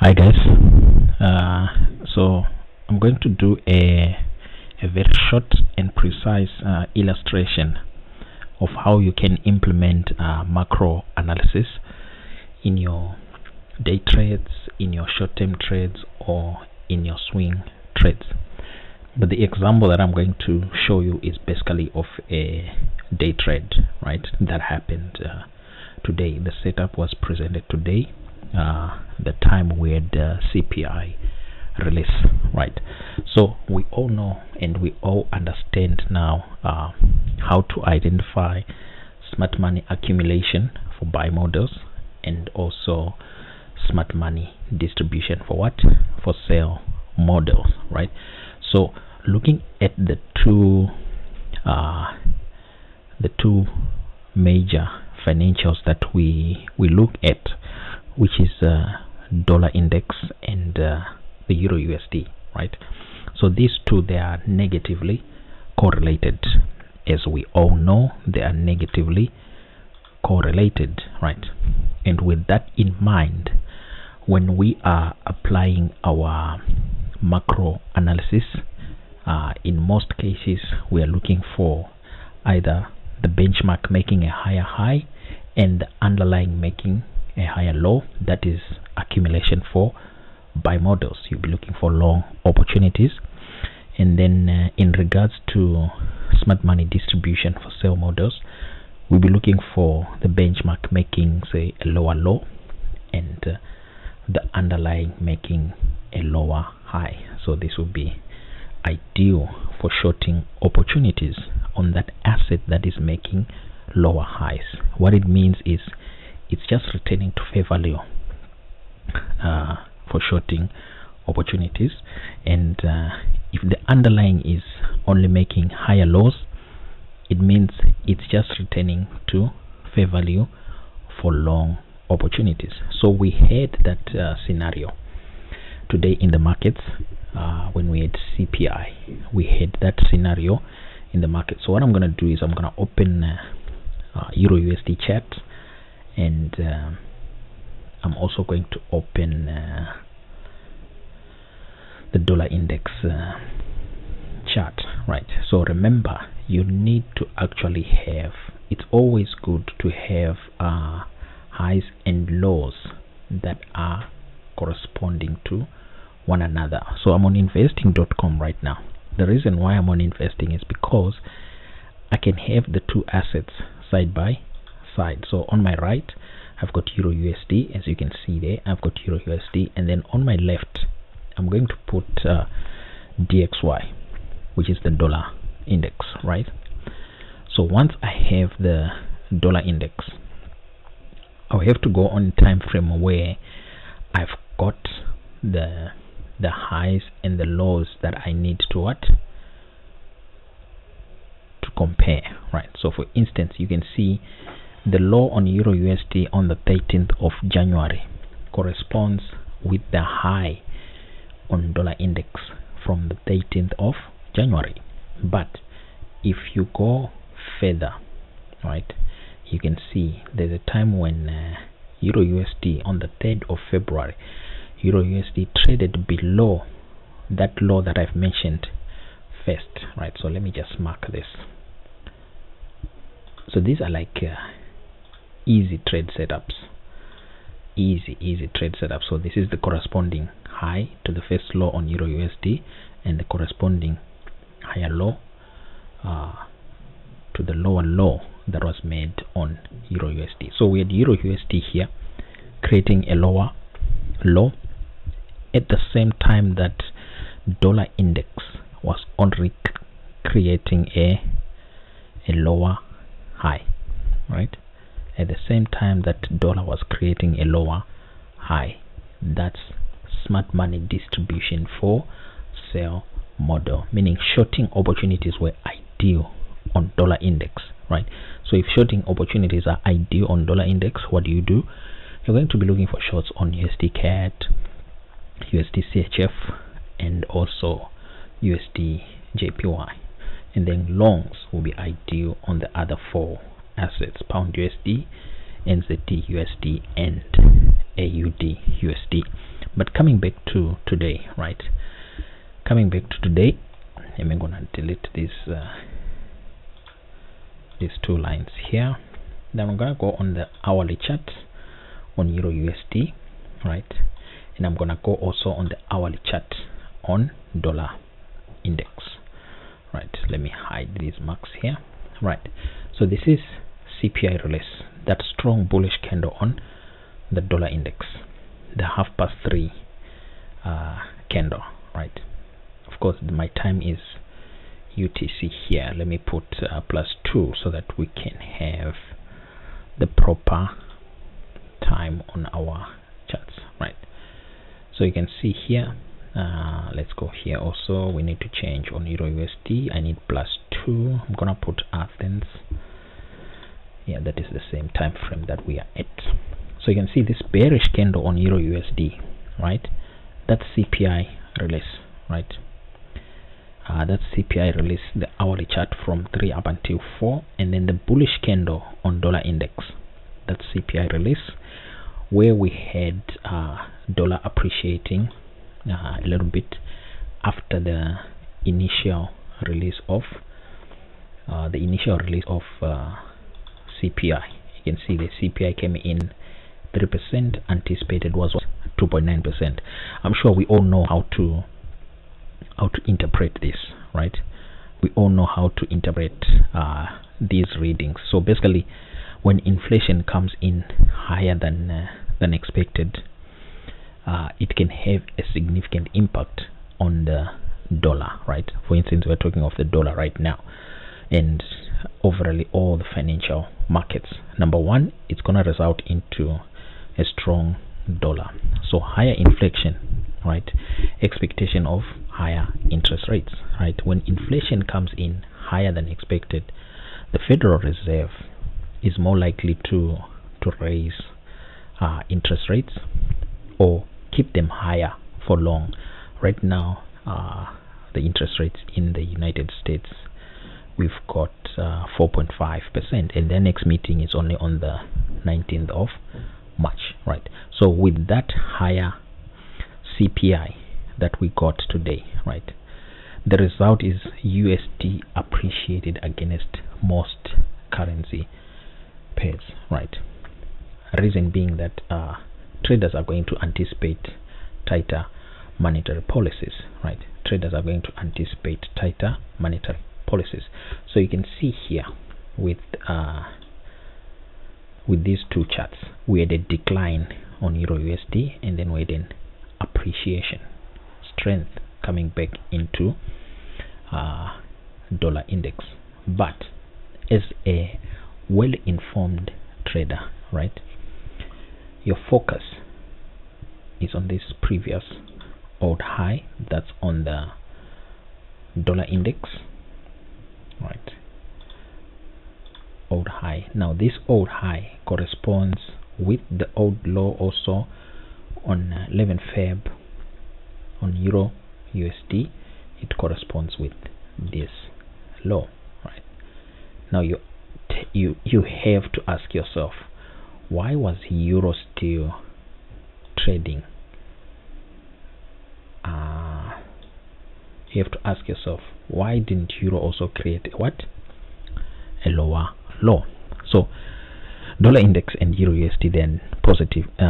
Hi guys, so I'm going to do a very short and precise illustration of how you can implement macro analysis in your day trades, in your short-term trades, or in your swing trades. But the example that I'm going to show you is basically of a day trade, right? That happened today. The setup was presented today. The time we had CPI release, right? So we all know and we all understand now how to identify smart money accumulation for buy models and also smart money distribution for what? For sell models, right? So looking at the two major financials that we look at, which is dollar index and the EURUSD, right? So these two, they are negatively correlated. As we all know, they are negatively correlated, right? And with that in mind, when we are applying our macro analysis, in most cases we are looking for either the benchmark making a higher high and the underlying making a higher low. That is accumulation for buy models. You'll be looking for long opportunities. And then in regards to smart money distribution for sell models, we'll be looking for the benchmark making, say, a lower low and the underlying making a lower high. So this will be ideal for shorting opportunities on that asset that is making lower highs. What it means is it's just returning to fair value for shorting opportunities, and if the underlying is only making higher lows, it means it's just returning to fair value for long opportunities. So we had that scenario today in the markets when we had CPI. We had that scenario in the market. So what I'm going to do is I'm going to open EURUSD chart, and I'm also going to open the dollar index chart, right? So remember, you need to actually have, it's always good to have highs and lows that are corresponding to one another. So I'm on investing.com right now. The reason why I'm on investing is because I can have the two assets side by side. So on my right, I've got EURUSD, as you can see there. I've got EURUSD, and then on my left, I'm going to put DXY, which is the dollar index, right? So once I have the dollar index, I'll have to go on time frame where I've got the highs and the lows that I need to what? To compare, right? So for instance, you can see the low on EURUSD on the 13th of January corresponds with the high on dollar index from the 13th of January. But if you go further, right, you can see there's a time when EURUSD on the 3rd of February, EURUSD traded below that low that I've mentioned first, right? So let me just mark this. So these are like easy trade setups, easy trade setups. So this is the corresponding high to the first low on EURUSD and the corresponding higher low to the lower low that was made on EURUSD. So we had EURUSD here creating a lower low at the same time that dollar index was already creating a lower high, right? At the same time that dollar was creating a lower high. That's smart money distribution for sell model, meaning shorting opportunities were ideal on dollar index, right? So if shorting opportunities are ideal on dollar index, what do? You're going to be looking for shorts on USD CAD, USD CHF, and also USD JPY, and then longs will be ideal on the other four assets: pound USD, NZD USD, and AUD USD. But coming back to today, right? Coming back to today, I'm gonna delete these two lines here. Then I'm gonna go on the hourly chart on EURUSD, right? And I'm gonna go also on the hourly chart on dollar index, right? Let me hide these marks here, right? So this is CPI release, that strong bullish candle on the dollar index, the 3:30 candle, right? Of course, my time is UTC here. Let me put +2 so that we can have the proper time on our charts, right? So you can see here, let's go here also. We need to change on EURUSD. I need +2. I'm gonna put Athens. Yeah, that is the same time frame that we are at. So you can see this bearish candle on EURUSD, right? That's CPI release, right? That's CPI release, the hourly chart from 3 up until 4, and then the bullish candle on dollar index, that's CPI release, where we had dollar appreciating a little bit after the initial release of CPI. You can see the CPI came in 3%, anticipated was 2.9%. I'm sure we all know how to interpret this, right? We all know how to interpret these readings. So basically, when inflation comes in higher than expected, it can have a significant impact on the dollar, right? For instance, we're talking of the dollar right now, and overall all the financial markets. Number one, it's going to result into a strong dollar. So higher inflation, right? Expectation of higher interest rates, right? When inflation comes in higher than expected, the Federal Reserve is more likely to raise interest rates or keep them higher for long. Right now, the interest rates in the United States, we've got 4.5%, and their next meeting is only on the 19th of March, right? So with that higher CPI that we got today, right, the result is USD appreciated against most currency pairs, right? Reason being that traders are going to anticipate tighter monetary policies, right? Traders are going to anticipate tighter monetary policies. So you can see here with these two charts, we had a decline on EURUSD, and then we had an appreciation, strength coming back into dollar index. But as a well-informed trader, right, your focus is on this previous old high that's on the dollar index, right? Old high. Now this old high corresponds with the old low also on 11 Feb on EURUSD. It corresponds with this low, right? Now you have to ask yourself, why was euro still trading? You have to ask yourself, why didn't euro also create what? A lower low. So dollar index and EURUSD then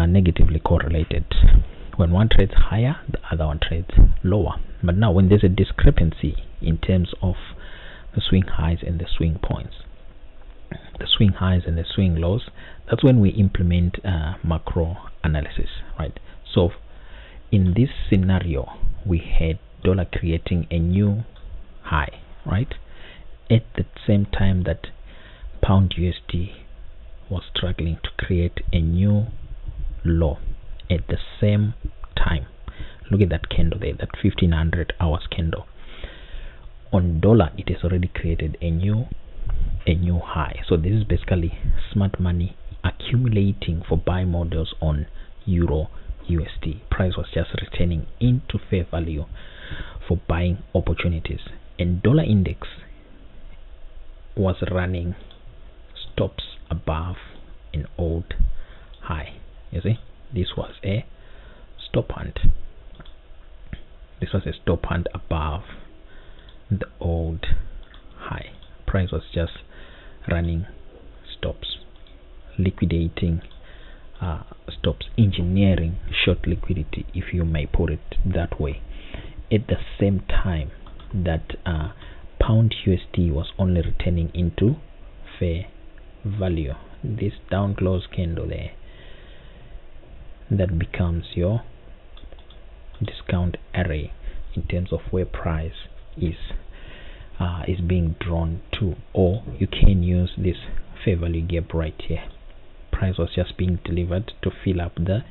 negatively correlated. When one trades higher, the other one trades lower. But now when there's a discrepancy in terms of the swing highs and the swing points, the swing highs and the swing lows, that's when we implement macro analysis, right? So in this scenario, we had dollar creating a new high, right, at the same time that pound USD was struggling to create a new low at the same time. Look at that candle there, that 1500 hours candle. On dollar, it has already created a new high. So this is basically smart money accumulating for buy models on EURUSD. Price was just returning into fair value for buying opportunities, and dollar index was running stops above an old high. You see, this was a stop hunt. This was a stop hunt above the old high. Price was just running stops, liquidating stops, engineering short liquidity, if you may put it that way. At the same time that pound USD was only returning into fair value. This down close candle there, that becomes your discount array in terms of where price is being drawn to, or you can use this fair value gap right here. Price was just being delivered to fill up the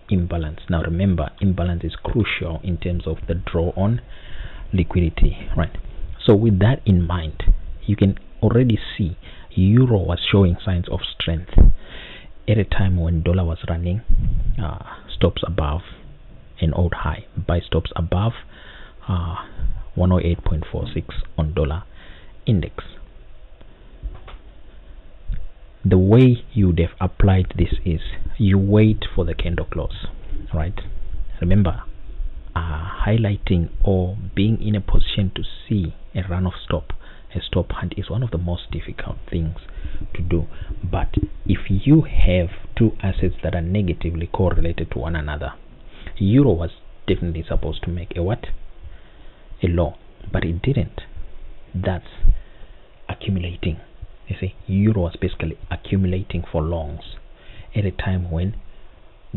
imbalance. Now remember, imbalance is crucial in terms of the draw on liquidity, right? So with that in mind, you can already see euro was showing signs of strength at a time when dollar was running stops above an old high, buy stops above 108.46 on dollar index. The way you would have applied this is you wait for the candle close, right? Remember, highlighting or being in a position to see a run of stop, a stop hunt, is one of the most difficult things to do. But if you have two assets that are negatively correlated to one another, euro was definitely supposed to make a what? A low, but it didn't. That's accumulating. You see, euro was basically accumulating for longs at a time when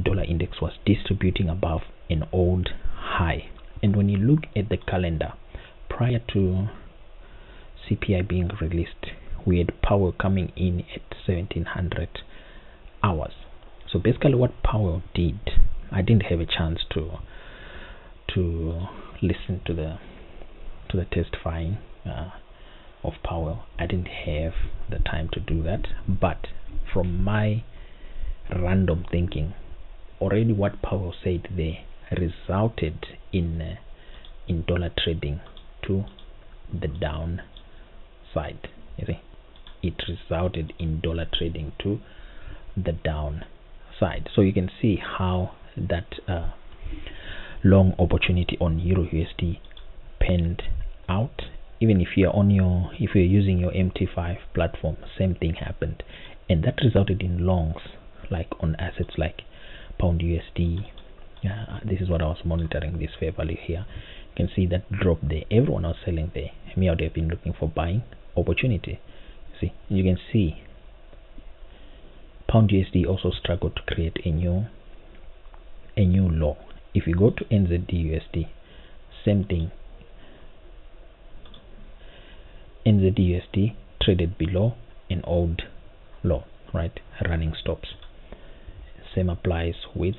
dollar index was distributing above an old high. And when you look at the calendar prior to CPI being released, we had Powell coming in at 1700 hours. So basically what Powell did, I didn't have a chance to listen to the testifying of Powell. I didn't have the time to do that, but from my random thinking, already what Powell said there resulted in dollar trading to the downside. You see, it resulted in dollar trading to the downside. So you can see how that long opportunity on Euro USD panned out. Even if you're using your MT5 platform, same thing happened, and that resulted in longs, like on assets like pound USD. This is what I was monitoring, this fair value here. You can see that drop there. Everyone was selling there. Me, I would have been looking for buying opportunity. See, you can see pound USD also struggled to create a new low. If you go to NZD USD, same thing. NZD USD traded below an old low, right? Running stops. Same applies with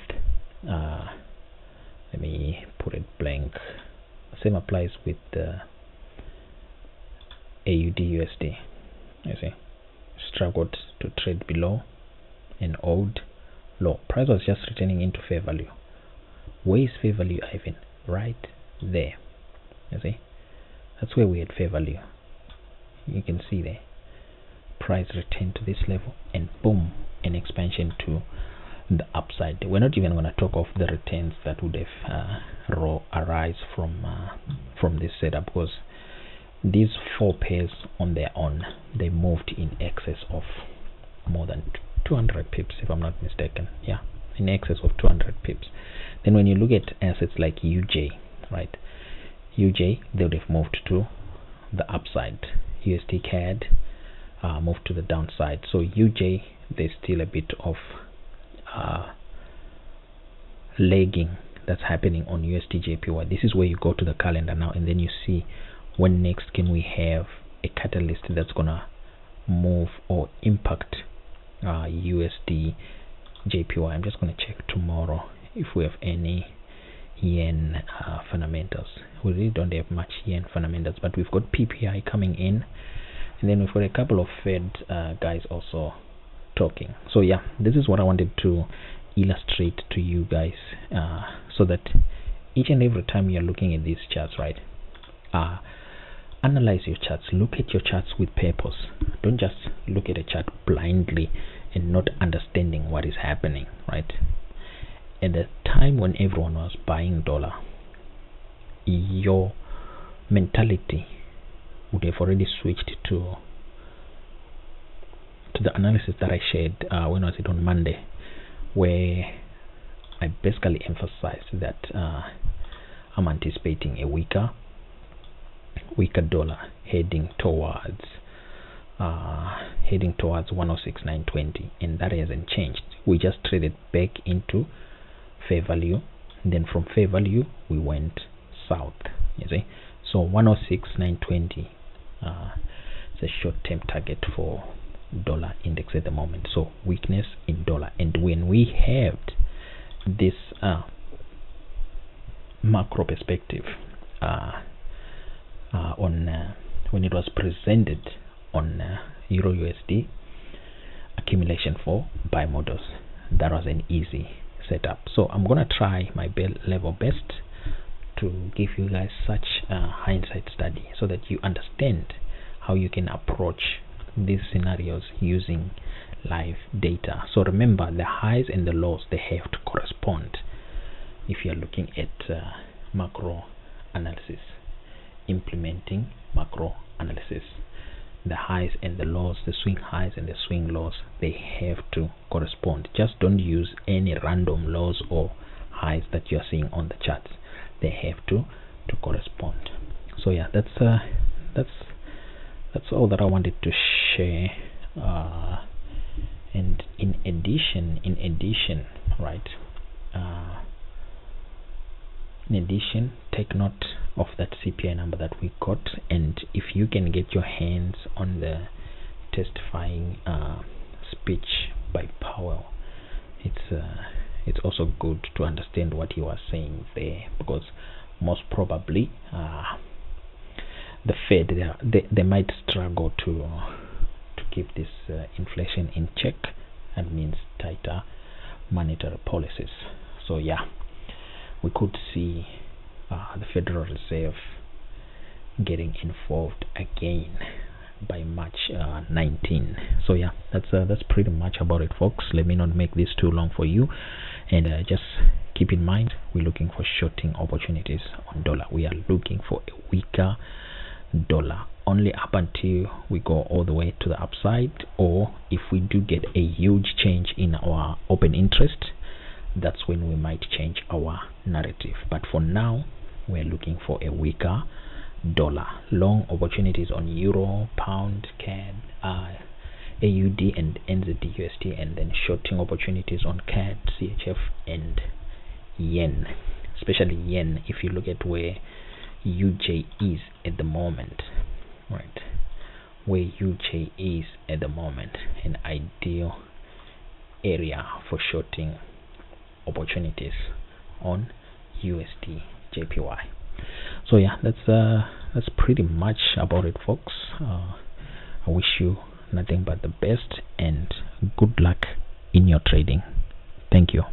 let me put it blank. Same applies with the AUD USD. You see, struggled to trade below an old low. Price was just returning into fair value. Where is fair value, Ivan? Right there. You see, that's where we had fair value. You can see there, price returned to this level, and boom, an expansion to the upside. We're not even going to talk of the returns that would have arise from this setup, because these four pairs on their own, they moved in excess of more than 200 pips, if I'm not mistaken. Yeah, in excess of 200 pips. Then when you look at assets like UJ, right? UJ, they would have moved to the upside. USD CAD moved to the downside. So UJ, there's still a bit of lagging that's happening on USD JPY. This is where you go to the calendar now, and then you see when next can we have a catalyst that's gonna move or impact USD JPY. I'm just gonna check tomorrow if we have any yen fundamentals. We really don't have much yen fundamentals, but we've got PPI coming in, and then we've got a couple of Fed guys also talking. So yeah, this is what I wanted to illustrate to you guys, so that each and every time you're looking at these charts, right, analyze your charts, look at your charts with purpose. Don't just look at a chart blindly and not understanding what is happening, right? At the time when everyone was buying dollar, your mentality would have already switched to the analysis that I shared when was it on Monday, where I basically emphasized that I'm anticipating a weaker dollar heading towards 106,920, and that hasn't changed. We just traded back into fair value, and then from fair value we went south, you see. So 106,920 is a short-term target for dollar index at the moment. So weakness in dollar, and when we have this macro perspective on when it was presented on EURUSD accumulation for buy models, that was an easy setup. So I'm gonna try my level best to give you guys such a hindsight study so that you understand how you can approach these scenarios using live data. So remember, the highs and the lows, they have to correspond if you're looking at macro analysis, implementing macro analysis. The highs and the lows, the swing highs and the swing lows, they have to correspond. Just don't use any random lows or highs that you're seeing on the charts. They have to correspond. So yeah, that's all that I wanted to share. And in addition, right? In addition, take note of that CPI number that we got, and if you can get your hands on the testifying speech by Powell, it's also good to understand what he was saying there, because most probably the Fed, they might struggle to keep this inflation in check. That means tighter monetary policies. So yeah, we could see the Federal Reserve getting involved again by March 19. So yeah, that's pretty much about it, folks. Let me not make this too long for you, and just keep in mind, we're looking for shorting opportunities on dollar. We are looking for a weaker dollar only up until we go all the way to the upside, or if we do get a huge change in our open interest, that's when we might change our narrative. But for now, we're looking for a weaker dollar. Long opportunities on euro, pound, CAD, AUD and NZD/USD, and then shorting opportunities on CAD, CHF and yen, especially yen. If you look at where UJ is at the moment, right, where UJ is at the moment, an ideal area for shorting opportunities on USD JPY. So yeah, that's pretty much about it, folks. I wish you nothing but the best and good luck in your trading. Thank you.